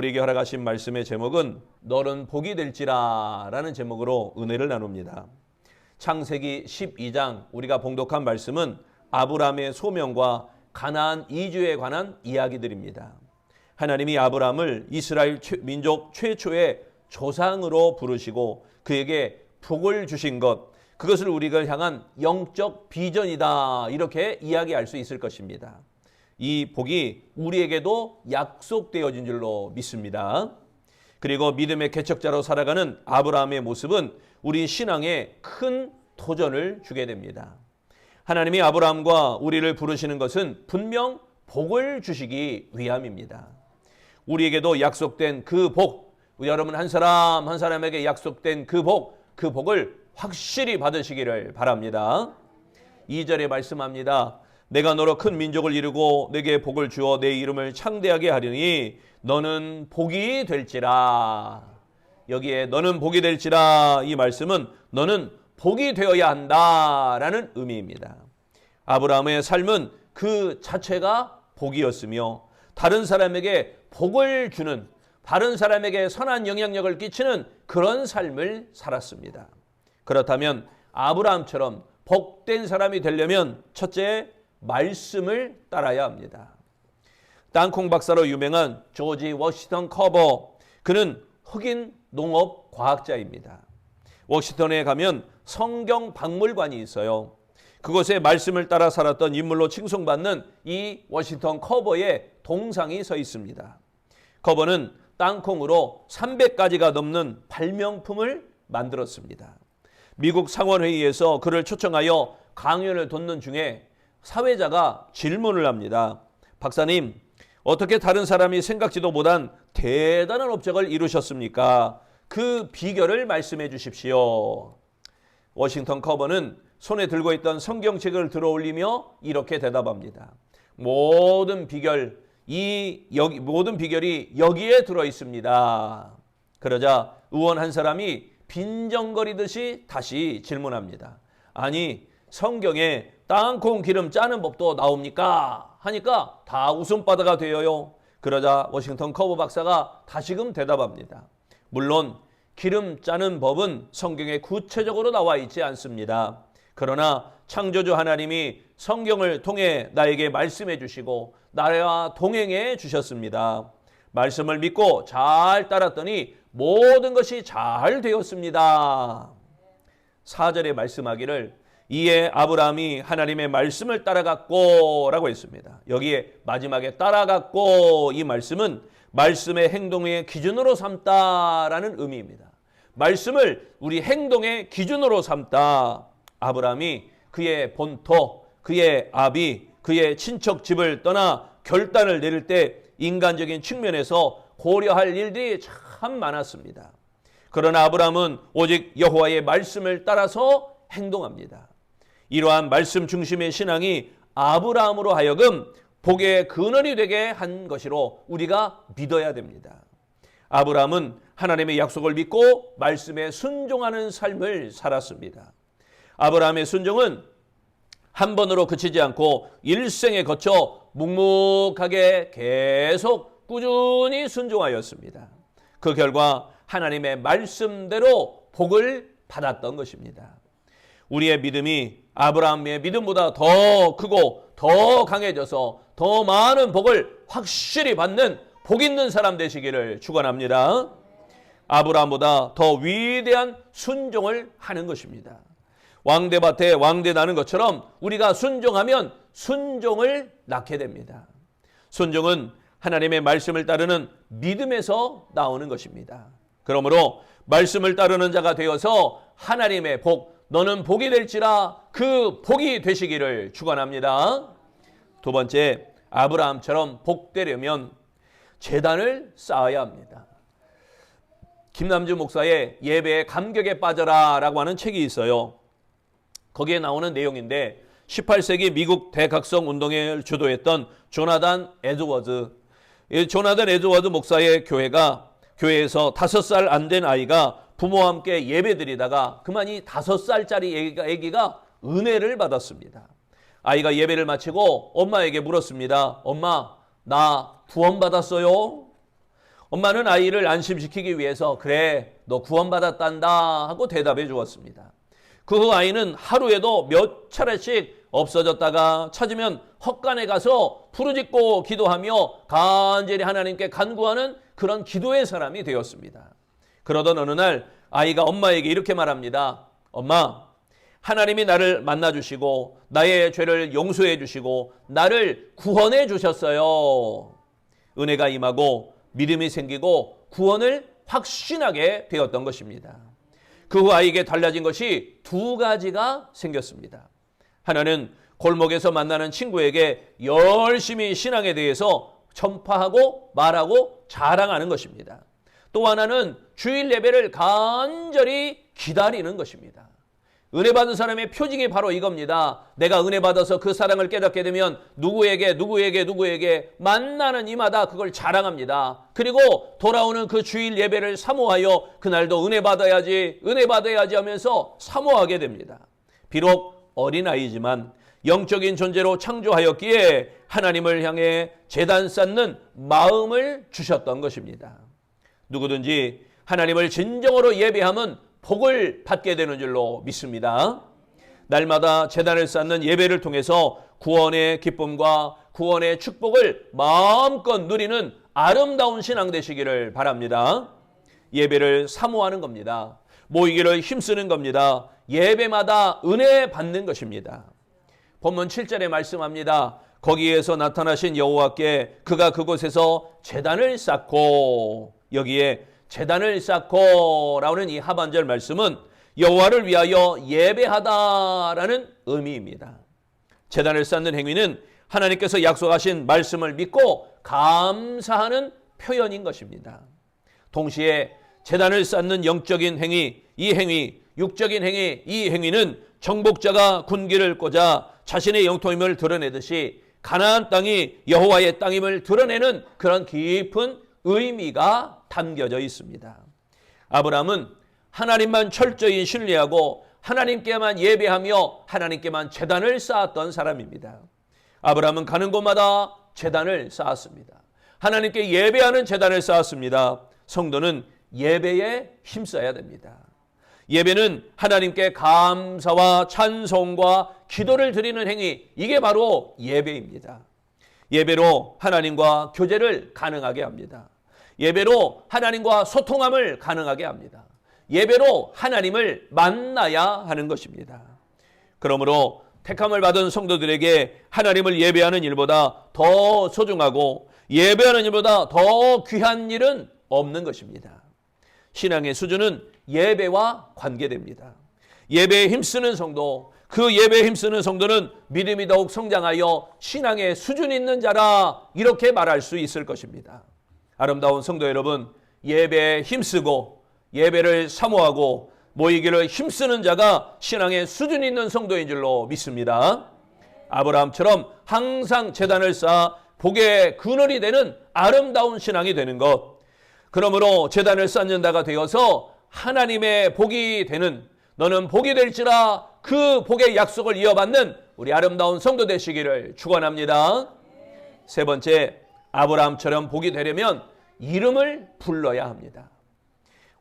우리에게 허락하신 말씀의 제목은 너는 복이 될지라 라는 제목으로 은혜를 나눕니다. 창세기 12장 우리가 봉독한 말씀은 아브라함의 소명과 가나안 이주에 관한 이야기들입니다. 하나님이 아브라함을 이스라엘 민족 최초의 조상으로 부르시고 그에게 복을 주신 것, 그것을 우리가 향한 영적 비전이다, 이렇게 이야기할 수 있을 것입니다. 이 복이 우리에게도 약속되어진 줄로 믿습니다. 그리고 믿음의 개척자로 살아가는 아브라함의 모습은 우리 신앙에 큰 도전을 주게 됩니다. 하나님이 아브라함과 우리를 부르시는 것은 분명 복을 주시기 위함입니다. 우리에게도 약속된 그 복, 여러분 한 사람 한 사람에게 약속된 그 복을 확실히 받으시기를 바랍니다. 2절에 말씀합니다. 내가 너로 큰 민족을 이루고 내게 복을 주어 내 이름을 창대하게 하리니 너는 복이 될지라. 여기에 너는 복이 될지라, 이 말씀은 너는 복이 되어야 한다라는 의미입니다. 아브라함의 삶은 그 자체가 복이었으며 다른 사람에게 복을 주는, 다른 사람에게 선한 영향력을 끼치는 그런 삶을 살았습니다. 그렇다면 아브라함처럼 복된 사람이 되려면 첫째, 말씀을 따라야 합니다. 땅콩 박사로 유명한 조지 워싱턴 커버, 그는 흑인 농업 과학자입니다. 워싱턴에 가면 성경 박물관이 있어요. 그곳에 말씀을 따라 살았던 인물로 칭송받는 이 워싱턴 커버의 동상이 서 있습니다. 커버는 땅콩으로 300가지가 넘는 발명품을 만들었습니다. 미국 상원회의에서 그를 초청하여 강연을 돕는 중에 사회자가 질문을 합니다. 박사님, 어떻게 다른 사람이 생각지도 못한 대단한 업적을 이루셨습니까? 그 비결을 말씀해 주십시오. 워싱턴 커버는 손에 들고 있던 성경책을 들어 올리며 이렇게 대답합니다. 모든 비결이 여기에 들어 있습니다. 그러자 의원 한 사람이 빈정거리듯이 다시 질문합니다. 아니, 성경에 땅콩 기름 짜는 법도 나옵니까? 하니까 다 웃음바다가 되어요. 그러자 워싱턴 커버 박사가 다시금 대답합니다. 물론 기름 짜는 법은 성경에 구체적으로 나와 있지 않습니다. 그러나 창조주 하나님이 성경을 통해 나에게 말씀해 주시고 나와 동행해 주셨습니다. 말씀을 믿고 잘 따랐더니 모든 것이 잘 되었습니다. 4절에 말씀하기를 이에 아브라함이 하나님의 말씀을 따라갔고 라고 했습니다. 여기에 마지막에 따라갔고, 이 말씀은 말씀의 행동의 기준으로 삼다라는 의미입니다. 말씀을 우리 행동의 기준으로 삼다. 아브라함이 그의 본토, 그의 아비, 그의 친척 집을 떠나 결단을 내릴 때 인간적인 측면에서 고려할 일들이 참 많았습니다. 그러나 아브라함은 오직 여호와의 말씀을 따라서 행동합니다. 이러한 말씀 중심의 신앙이 아브라함으로 하여금 복의 근원이 되게 한 것이로 우리가 믿어야 됩니다. 아브라함은 하나님의 약속을 믿고 말씀에 순종하는 삶을 살았습니다. 아브라함의 순종은 한 번으로 그치지 않고 일생에 거쳐 묵묵하게 계속 꾸준히 순종하였습니다. 그 결과 하나님의 말씀대로 복을 받았던 것입니다. 우리의 믿음이 아브라함의 믿음보다 더 크고 더 강해져서 더 많은 복을 확실히 받는 복 있는 사람 되시기를 축원합니다. 아브라함보다 더 위대한 순종을 하는 것입니다. 왕대밭에 왕대 나는 것처럼 우리가 순종하면 순종을 낳게 됩니다. 순종은 하나님의 말씀을 따르는 믿음에서 나오는 것입니다. 그러므로 말씀을 따르는 자가 되어서 하나님의 복, 너는 복이 될지라, 그 복이 되시기를 축원합니다. 두 번째, 아브라함처럼 복되려면 제단을 쌓아야 합니다. 김남주 목사의 예배에 감격에 빠져라 라고 하는 책이 있어요. 거기에 나오는 내용인데 18세기 미국 대각성 운동을 주도했던 조나단 에드워드 목사의 교회에서 5살 안 된 아이가 부모와 함께 예배드리다가 그만 이 5살짜리 아기가 은혜를 받았습니다. 아이가 예배를 마치고 엄마에게 물었습니다. 엄마, 나 구원 받았어요? 엄마는 아이를 안심시키기 위해서 그래, 너 구원받았단다 하고 대답해 주었습니다. 그 후 아이는 하루에도 몇 차례씩 없어졌다가 찾으면 헛간에 가서 부르짖고 기도하며 간절히 하나님께 간구하는 그런 기도의 사람이 되었습니다. 그러던 어느 날 아이가 엄마에게 이렇게 말합니다. 엄마, 하나님이 나를 만나주시고 나의 죄를 용서해 주시고 나를 구원해 주셨어요. 은혜가 임하고 믿음이 생기고 구원을 확신하게 되었던 것입니다. 그 후 아이에게 달라진 것이 두 가지가 생겼습니다. 하나는 골목에서 만나는 친구에게 열심히 신앙에 대해서 전파하고 말하고 자랑하는 것입니다. 또 하나는 주일 예배를 간절히 기다리는 것입니다. 은혜 받은 사람의 표징이 바로 이겁니다. 내가 은혜 받아서 그 사랑을 깨닫게 되면 누구에게 만나는 이마다 그걸 자랑합니다. 그리고 돌아오는 그 주일 예배를 사모하여 그날도 은혜 받아야지 하면서 사모하게 됩니다. 비록 어린아이지만 영적인 존재로 창조하였기에 하나님을 향해 제단 쌓는 마음을 주셨던 것입니다. 누구든지 하나님을 진정으로 예배하면 복을 받게 되는 줄로 믿습니다. 날마다 제단을 쌓는 예배를 통해서 구원의 기쁨과 구원의 축복을 마음껏 누리는 아름다운 신앙 되시기를 바랍니다. 예배를 사모하는 겁니다. 모이기를 힘쓰는 겁니다. 예배마다 은혜 받는 것입니다. 본문 7절에 말씀합니다. 거기에서 나타나신 여호와께 그가 그곳에서 제단을 쌓고, 여기에 제단을 쌓고 라는 이 하반절 말씀은 여호와를 위하여 예배하다라는 의미입니다. 제단을 쌓는 행위는 하나님께서 약속하신 말씀을 믿고 감사하는 표현인 것입니다. 동시에 제단을 쌓는 영적인 행위, 이 행위, 육적인 행위, 이 행위는 정복자가 군기를 꽂아 자신의 영통임을 드러내듯이 가나안 땅이 여호와의 땅임을 드러내는 그런 깊은 의미가 담겨져 있습니다. 아브라함은 하나님만 철저히 신뢰하고 하나님께만 예배하며 하나님께만 제단을 쌓았던 사람입니다. 아브라함은 가는 곳마다 제단을 쌓았습니다. 하나님께 예배하는 제단을 쌓았습니다. 성도는 예배에 힘써야 됩니다. 예배는 하나님께 감사와 찬송과 기도를 드리는 행위, 이게 바로 예배입니다. 예배로 하나님과 교제를 가능하게 합니다. 예배로 하나님과 소통함을 가능하게 합니다. 예배로 하나님을 만나야 하는 것입니다. 그러므로 택함을 받은 성도들에게 하나님을 예배하는 일보다 더 소중하고 예배하는 일보다 더 귀한 일은 없는 것입니다. 신앙의 수준은 예배와 관계됩니다. 예배에 힘쓰는 성도, 그 예배에 힘쓰는 성도는 믿음이 더욱 성장하여 신앙의 수준 있는 자라, 이렇게 말할 수 있을 것입니다. 아름다운 성도 여러분, 예배에 힘쓰고 예배를 사모하고 모이기를 힘쓰는 자가 신앙의 수준 있는 성도인 줄로 믿습니다. 아브라함처럼 항상 제단을 쌓아 복의 그늘이 되는 아름다운 신앙이 되는 것, 그러므로 제단을 쌓는 자가 되어서 하나님의 복이 되는, 너는 복이 될지라 그 복의 약속을 이어받는 우리 아름다운 성도 되시기를 축원합니다. 세 번째, 아브라함처럼 복이 되려면 이름을 불러야 합니다.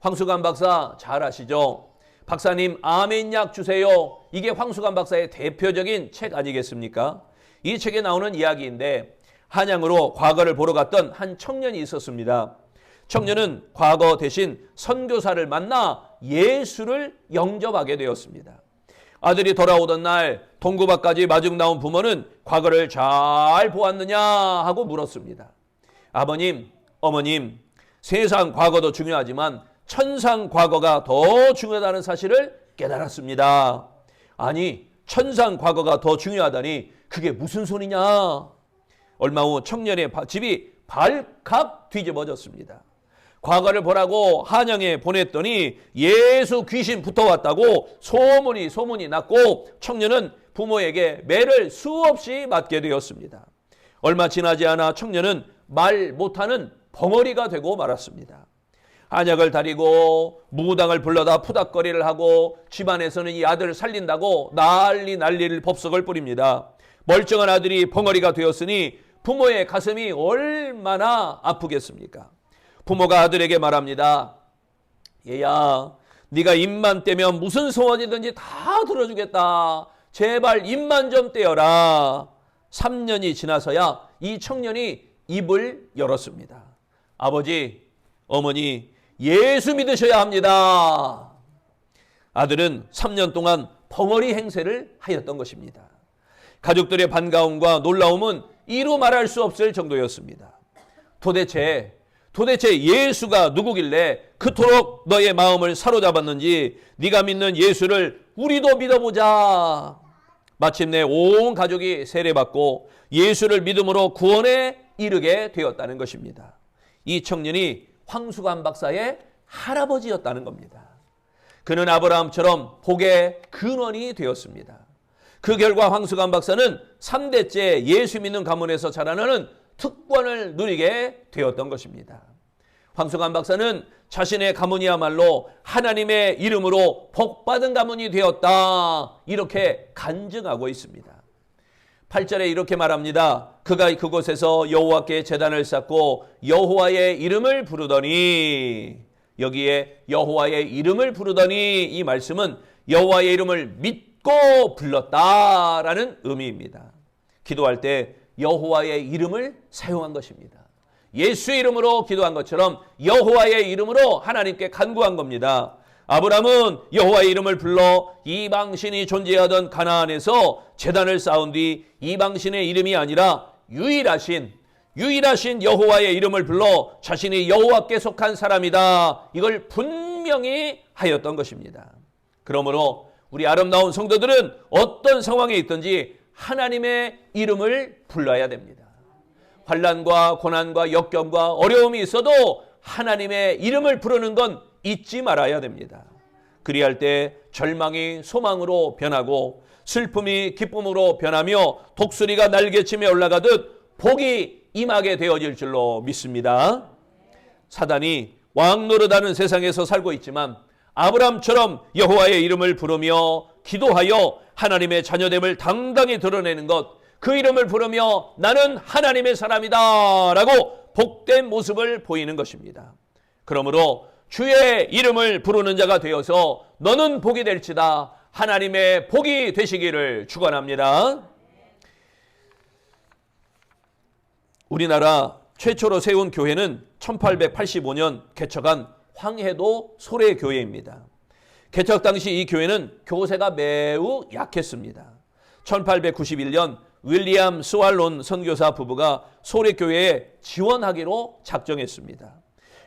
황수관 박사 잘 아시죠? 박사님 아멘약 주세요. 이게 황수관 박사의 대표적인 책 아니겠습니까? 이 책에 나오는 이야기인데, 한양으로 과거를 보러 갔던 한 청년이 있었습니다. 청년은 과거 대신 선교사를 만나 예수를 영접하게 되었습니다. 아들이 돌아오던 날 동구 밖까지 마중 나온 부모는 과거를 잘 보았느냐 하고 물었습니다. 아버님, 어머님, 세상 과거도 중요하지만 천상 과거가 더 중요하다는 사실을 깨달았습니다. 아니, 천상 과거가 더 중요하다니 그게 무슨 소리냐? 얼마 후 청년의 집이 발칵 뒤집어졌습니다. 과거를 보라고 한양에 보냈더니 예수 귀신 붙어왔다고 소문이 났고, 청년은 부모에게 매를 수없이 맞게 되었습니다. 얼마 지나지 않아 청년은 말 못하는 벙어리가 되고 말았습니다. 한약을 다리고 무당을 불러다 푸닥거리를 하고 집안에서는 이 아들을 살린다고 난리를 법석을 뿌립니다. 멀쩡한 아들이 벙어리가 되었으니 부모의 가슴이 얼마나 아프겠습니까? 부모가 아들에게 말합니다. 얘야, 네가 입만 떼면 무슨 소원이든지 다 들어주겠다. 제발 입만 좀 떼어라. 3년이 지나서야 이 청년이 입을 열었습니다. 아버지, 어머니, 예수 믿으셔야 합니다. 아들은 3년 동안 벙어리 행세를 하였던 것입니다. 가족들의 반가움과 놀라움은 이루 말할 수 없을 정도였습니다. 도대체 예수가 누구길래 그토록 너의 마음을 사로잡았는지 네가 믿는 예수를 우리도 믿어보자. 마침내 온 가족이 세례받고 예수를 믿음으로 구원에 이르게 되었다는 것입니다. 이 청년이 황수관 박사의 할아버지였다는 겁니다. 그는 아브라함처럼 복의 근원이 되었습니다. 그 결과 황수관 박사는 3대째 예수 믿는 가문에서 자라나는 특권을 누리게 되었던 것입니다. 황수관 박사는 자신의 가문이야말로 하나님의 이름으로 복받은 가문이 되었다, 이렇게 간증하고 있습니다. 8절에 이렇게 말합니다. 그가 그곳에서 여호와께 제단을 쌓고 여호와의 이름을 부르더니, 여기에 여호와의 이름을 부르더니 이 말씀은 여호와의 이름을 믿고 불렀다라는 의미입니다. 기도할 때 여호와의 이름을 사용한 것입니다. 예수의 이름으로 기도한 것처럼 여호와의 이름으로 하나님께 간구한 겁니다. 아브라함은 여호와의 이름을 불러 이방신이 존재하던 가나안에서 제단을 쌓은 뒤 이방신의 이름이 아니라 유일하신 여호와의 이름을 불러 자신이 여호와께 속한 사람이다, 이걸 분명히 하였던 것입니다. 그러므로 우리 아름다운 성도들은 어떤 상황에 있든지 하나님의 이름을 불러야 됩니다. 환난과 고난과 역경과 어려움이 있어도 하나님의 이름을 부르는 건 잊지 말아야 됩니다. 그리할 때 절망이 소망으로 변하고 슬픔이 기쁨으로 변하며 독수리가 날개치며 올라가듯 복이 임하게 되어질 줄로 믿습니다. 사단이 왕노릇하는 세상에서 살고 있지만 아브라함처럼 여호와의 이름을 부르며 기도하여 하나님의 자녀됨을 당당히 드러내는 것, 그 이름을 부르며 나는 하나님의 사람이다 라고 복된 모습을 보이는 것입니다. 그러므로 주의 이름을 부르는 자가 되어서 너는 복이 될지다, 하나님의 복이 되시기를 축원합니다. 우리나라 최초로 세운 교회는 1885년 개척한 황해도 소래교회입니다. 개척 당시 이 교회는 교세가 매우 약했습니다. 1891년 윌리엄 스왈론 선교사 부부가 소래교회에 지원하기로 작정했습니다.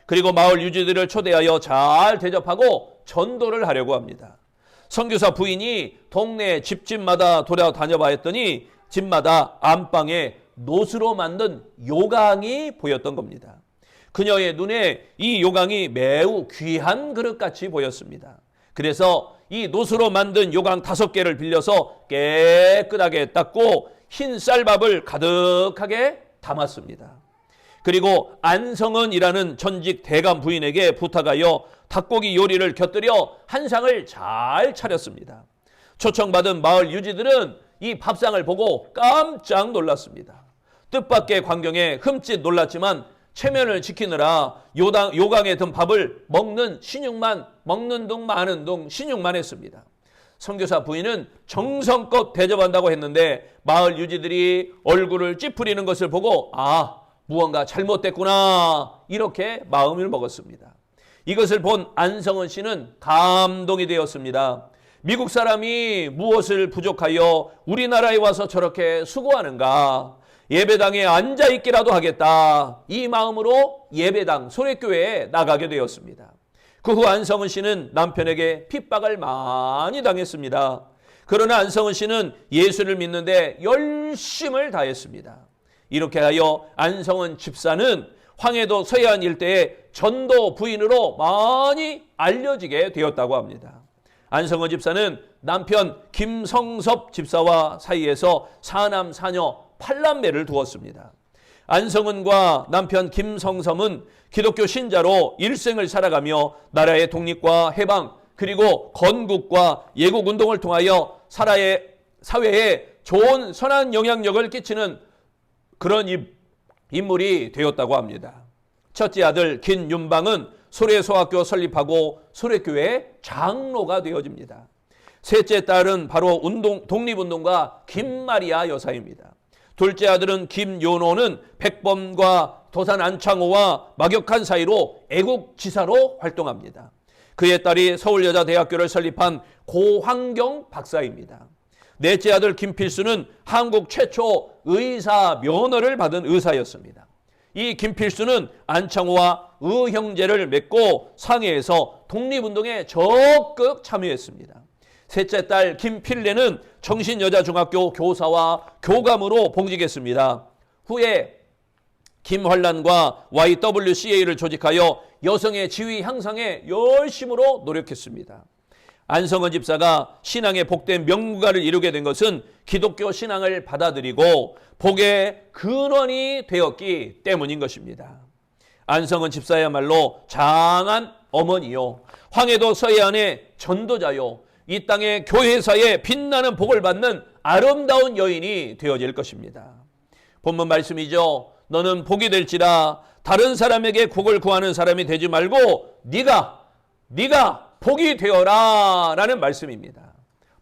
그리고 마을 유지들을 초대하여 잘 대접하고 전도를 하려고 합니다. 선교사 부인이 동네 집집마다 돌아다녀봐 했더니 집마다 안방에 노수로 만든 요강이 보였던 겁니다. 그녀의 눈에 이 요강이 매우 귀한 그릇같이 보였습니다. 그래서 이 노수로 만든 요강 5개를 빌려서 깨끗하게 닦고 흰 쌀밥을 가득하게 담았습니다. 그리고 안성은이라는 전직 대감 부인에게 부탁하여 닭고기 요리를 곁들여 한 상을 잘 차렸습니다. 초청받은 마을 유지들은 이 밥상을 보고 깜짝 놀랐습니다. 뜻밖의 광경에 흠칫 놀랐지만 체면을 지키느라 요강에 든 밥을 먹는 둥 마는 둥 신용만 했습니다. 선교사 부인은 정성껏 대접한다고 했는데 마을 유지들이 얼굴을 찌푸리는 것을 보고 무언가 잘못됐구나, 이렇게 마음을 먹었습니다. 이것을 본 안성은 씨는 감동이 되었습니다. 미국 사람이 무엇을 부족하여 우리나라에 와서 저렇게 수고하는가, 예배당에 앉아있기라도 하겠다, 이 마음으로 예배당 소래교회에 나가게 되었습니다. 그 후 안성은 씨는 남편에게 핍박을 많이 당했습니다. 그러나 안성은 씨는 예수를 믿는데 열심을 다했습니다. 이렇게 하여 안성은 집사는 황해도 서해안 일대의 전도 부인으로 많이 알려지게 되었다고 합니다. 안성은 집사는 남편 김성섭 집사와 사이에서 4남 4녀 8남매를 두었습니다. 안성은과 남편 김성섭은 기독교 신자로 일생을 살아가며 나라의 독립과 해방, 그리고 건국과 예국운동을 통하여 사회에 좋은 선한 영향력을 끼치는 그런 인물이 되었다고 합니다. 첫째 아들 김윤방은 소래소학교 설립하고 소래교회 장로가 되어집니다. 셋째 딸은 바로 독립운동가 김마리아 여사입니다. 둘째 아들은 김요노는 백범과 도산 안창호와 막역한 사이로 애국지사로 활동합니다. 그의 딸이 서울여자대학교를 설립한 고환경 박사입니다. 넷째 아들 김필수는 한국 최초 의사 면허를 받은 의사였습니다. 이 김필수는 안창호와 의형제를 맺고 상해에서 독립운동에 적극 참여했습니다. 셋째 딸 김필래는 정신여자중학교 교사와 교감으로 봉직했습니다. 후에 김환란과 YWCA를 조직하여 여성의 지위 향상에 열심으로 노력했습니다. 안성헌 집사가 신앙의 복된 명문가를 이루게 된 것은 기독교 신앙을 받아들이고 복의 근원이 되었기 때문인 것입니다. 안성헌 집사야말로 장한 어머니요, 황해도 서해안의 전도자요, 이 땅의 교회사에 빛나는 복을 받는 아름다운 여인이 되어질 것입니다. 본문 말씀이죠. 너는 복이 될지라 다른 사람에게 복을 구하는 사람이 되지 말고 네가 복이 되어라 라는 말씀입니다.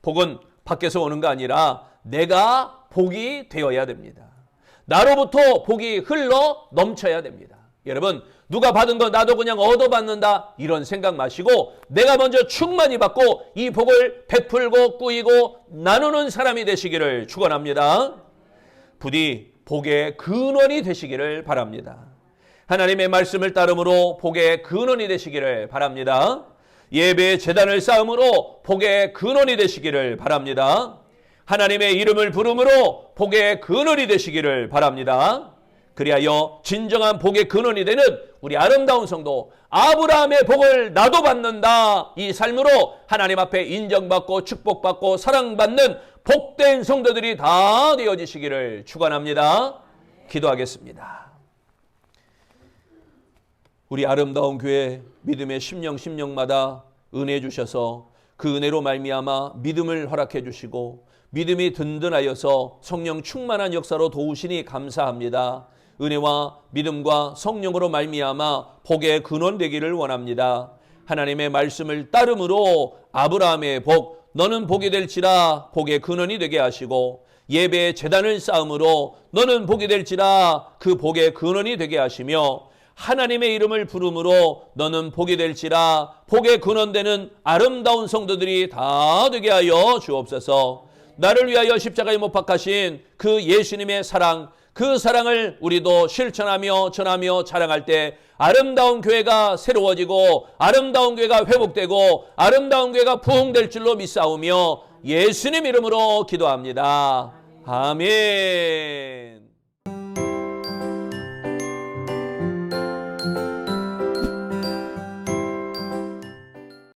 복은 밖에서 오는 거 아니라 내가 복이 되어야 됩니다. 나로부터 복이 흘러 넘쳐야 됩니다. 여러분, 누가 받은 거 나도 그냥 얻어받는다 이런 생각 마시고 내가 먼저 충만히 받고 이 복을 베풀고 꾸이고 나누는 사람이 되시기를 축원합니다. 부디 복의 근원이 되시기를 바랍니다. 하나님의 말씀을 따름으로 복의 근원이 되시기를 바랍니다. 예배의 제단을 쌓음으로 복의 근원이 되시기를 바랍니다. 하나님의 이름을 부름으로 복의 근원이 되시기를 바랍니다. 그리하여 진정한 복의 근원이 되는 우리 아름다운 성도 아브라함의 복을 나도 받는다, 이 삶으로 하나님 앞에 인정받고 축복받고 사랑받는 복된 성도들이 다 되어지시기를 축원합니다. 기도하겠습니다. 우리 아름다운 교회 믿음의 심령마다 은혜 주셔서 그 은혜로 말미암아 믿음을 허락해 주시고 믿음이 든든하여서 성령 충만한 역사로 도우시니 감사합니다. 은혜와 믿음과 성령으로 말미암아 복의 근원 되기를 원합니다. 하나님의 말씀을 따름으로 아브라함의 복, 너는 복이 될지라 복의 근원이 되게 하시고, 예배의 제단을 쌓음으로 너는 복이 될지라 그 복의 근원이 되게 하시며, 하나님의 이름을 부름으로 너는 복이 될지라 복의 근원되는 아름다운 성도들이 다 되게 하여 주옵소서. 나를 위하여 십자가에 못 박하신 그 예수님의 사랑, 그 사랑을 우리도 실천하며 전하며 자랑할 때 아름다운 교회가 새로워지고 아름다운 교회가 회복되고 아름다운 교회가 부흥될 줄로 믿사오며 예수님 이름으로 기도합니다. 아멘.